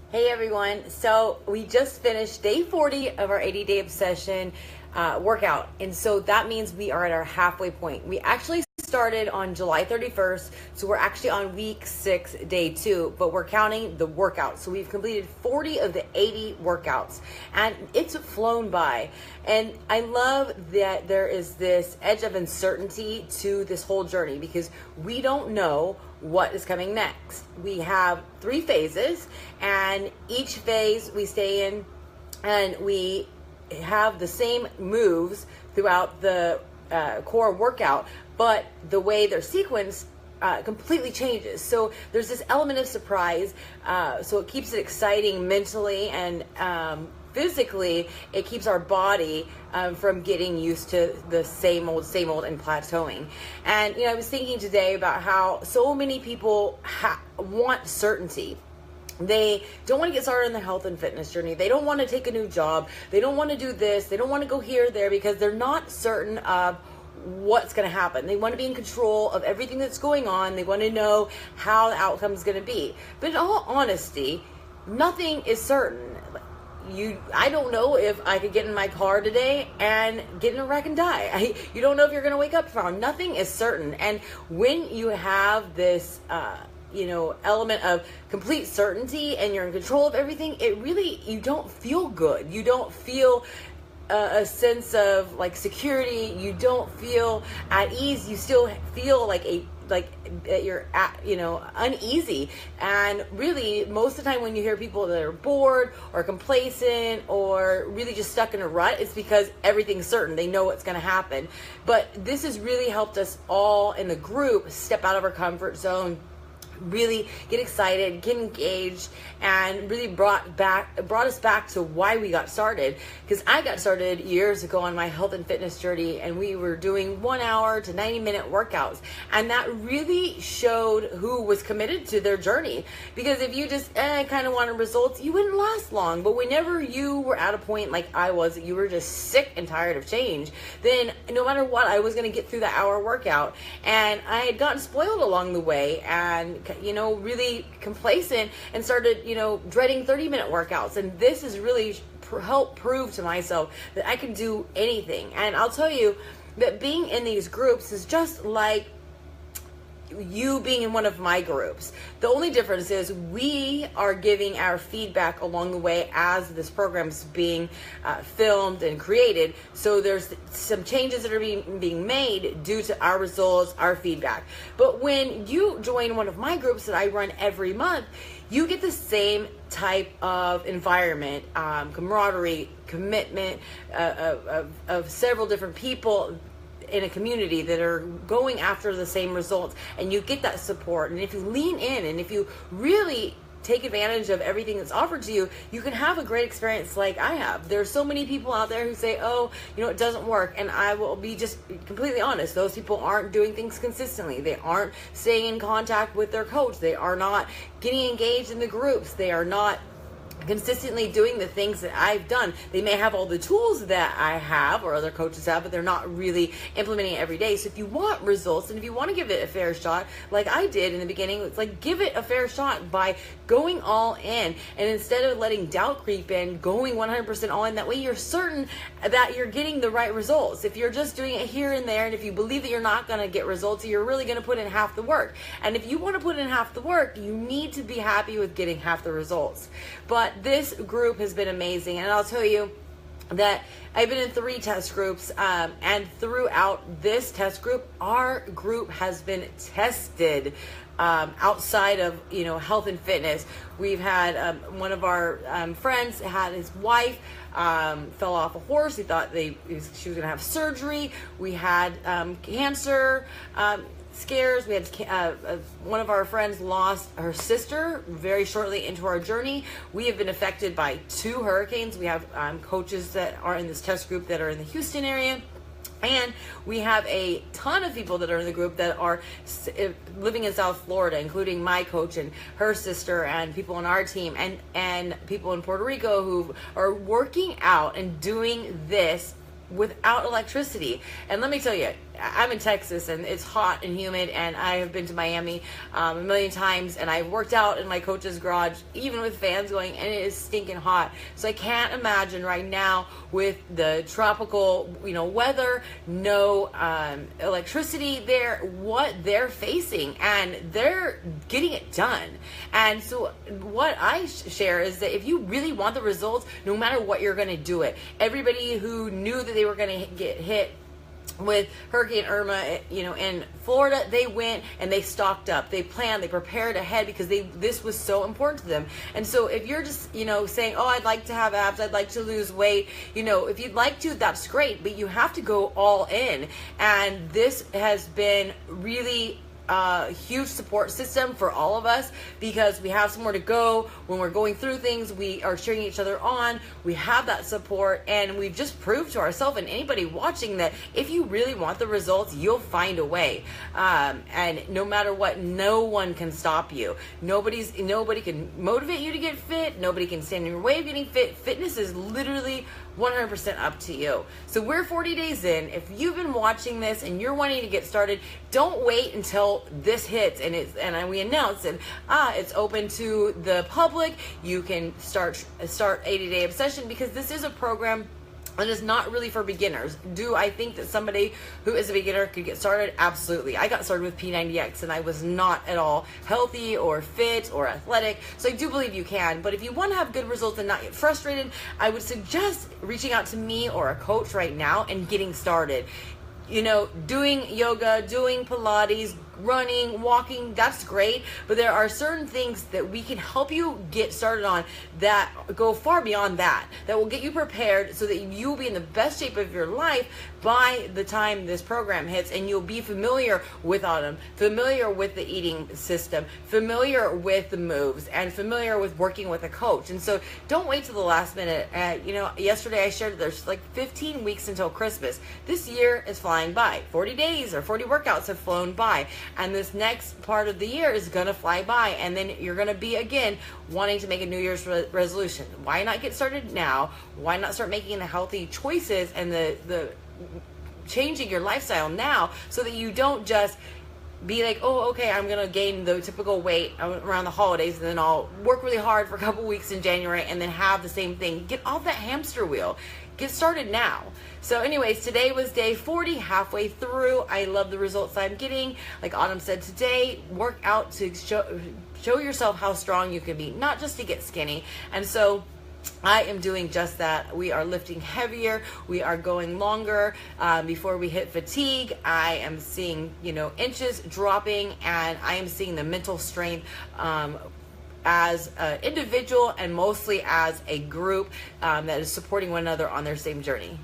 Hey everyone, so we just finished day 40 of our 80-day obsession workout, and so that means we are at our halfway point. We actually started on July 31st, so we're actually on week 6, day 2, but we're counting the workouts. So we've completed 40 of the 80 workouts, and it's flown by. And I love that there is this edge of uncertainty to this whole journey because we don't know what is coming next. We have 3 phases, and each phase we stay in and we have the same moves throughout the core workout, but the way they're sequenced completely changes. So there's this element of surprise, so it keeps it exciting mentally and physically. It keeps our body from getting used to the same old and plateauing. And I was thinking today about how so many people want certainty. They don't want to get started on the health and fitness journey. They don't want to take a new job. They don't want to do this. They don't want to go here or there because they're not certain of what's going to happen. They want to be in control of everything that's going on. They want to know how the outcome is going to be. But in all honesty, nothing is certain. I don't know if I could get in my car today and get in a wreck and die. You don't know if you're going to wake up tomorrow. Nothing is certain. And when you have this element of complete certainty and you're in control of everything, you don't feel good. You don't feel a sense of like security. You don't feel at ease. You still feel like you're uneasy. And really, most of the time when you hear people that are bored or complacent or really just stuck in a rut, it's because everything's certain. They know what's going to happen. But this has really helped us all in the group step out of our comfort zone, really get excited, get engaged, and really brought us back to why we got started. Because I got started years ago on my health and fitness journey, and we were doing 1 hour to 90-minute workouts, and that really showed who was committed to their journey. Because if you just kind of wanted results, you wouldn't last long. But whenever you were at a point like I was, that you were just sick and tired of change, then no matter what, I was going to get through the hour workout. And I had gotten spoiled along the way and really complacent and started dreading 30-minute workouts. And this has really helped prove to myself that I can do anything. And I'll tell you that being in these groups is just like you being in one of my groups. The only difference is we are giving our feedback along the way as this program's being filmed and created. So there's some changes that are being made due to our results, our feedback. But when you join one of my groups that I run every month, you get the same type of environment, camaraderie, commitment of several different people in a community that are going after the same results, and you get that support. And if you lean in and if you really take advantage of everything that's offered to you, you can have a great experience like I have. There's so many people out there who say, it doesn't work. And I will be just completely honest. Those people aren't doing things consistently. They aren't staying in contact with their coach. They are not getting engaged in the groups. They are not consistently doing the things that I've done. They may have all the tools that I have or other coaches have, but they're not really implementing it every day. So if you want results and if you want to give it a fair shot, like I did in the beginning, it's like give it a fair shot by going all in. And instead of letting doubt creep in, going 100% all in. That way you're certain that you're getting the right results. If you're just doing it here and there, and if you believe that you're not going to get results, you're really going to put in half the work. And if you want to put in half the work, you need to be happy with getting half the results. But this group has been amazing, and I'll tell you that I've been in 3 test groups, and throughout this test group, our group has been tested outside of health and fitness. We've had one of our friends had his wife fell off a horse. He thought she was going to have surgery. We had cancer scares. We had one of our friends lost her sister very shortly into our journey. We have been affected by 2 hurricanes. We have coaches that are in this test group that are in the Houston area. And we have a ton of people that are in the group that are living in South Florida, including my coach and her sister and people on our team and people in Puerto Rico who are working out and doing this without electricity. And let me tell you, I'm in Texas and it's hot and humid, and I have been to Miami a million times, and I've worked out in my coach's garage even with fans going, and it is stinking hot. So I can't imagine right now with the tropical weather, no electricity there, what they're facing, and they're getting it done. And so what I share is that if you really want the results, no matter what, you're going to do it. Everybody who knew that they were going to get hit with Hurricane Irma, in Florida, they went and they stocked up. They planned, they prepared ahead because this was so important to them. And so if you're just, saying, oh, I'd like to have abs, I'd like to lose weight, if you'd like to, that's great, but you have to go all in. And this has been really huge support system for all of us, because we have somewhere to go when we're going through things. We are cheering each other on. We have that support, and we've just proved to ourselves and anybody watching that if you really want the results, you'll find a way. And no matter what, no one can stop you. Nobody can motivate you to get fit. Nobody can stand in your way of getting fit. Fitness is literally 100% up to you. So we're 40 days in. If you've been watching this and you're wanting to get started, don't wait until this hits and we announce it. It's open to the public. You can start 80-Day Obsession, because this is a program that is not really for beginners. Do I think that somebody who is a beginner could get started? Absolutely. I got started with P90X and I was not at all healthy or fit or athletic. So I do believe you can. But if you want to have good results and not get frustrated, I would suggest reaching out to me or a coach right now and getting started. Doing yoga, doing Pilates, running, walking, that's great, but there are certain things that we can help you get started on that go far beyond that will get you prepared so that you'll be in the best shape of your life by the time this program hits, and you'll be familiar with Autumn, familiar with the eating system, familiar with the moves, and familiar with working with a coach. And so don't wait till the last minute. Yesterday I shared there's like 15 weeks until Christmas. This year is flying by. 40 days or 40 workouts have flown by. And this next part of the year is going to fly by. And then you're going to be, again, wanting to make a New Year's resolution. Why not get started now? Why not start making the healthy choices and the changing your lifestyle now, so that you don't just be like, oh, okay, I'm going to gain the typical weight around the holidays, and then I'll work really hard for a couple weeks in January and then have the same thing. Get off that hamster wheel. Get started now. So anyways, today was day 40, halfway through. I love the results I'm getting. Like Autumn said today, work out to show yourself how strong you can be, not just to get skinny. And so I am doing just that. We are lifting heavier. We are going longer before we hit fatigue. I am seeing, inches dropping, and I am seeing the mental strength as an individual and mostly as a group that is supporting one another on their same journey.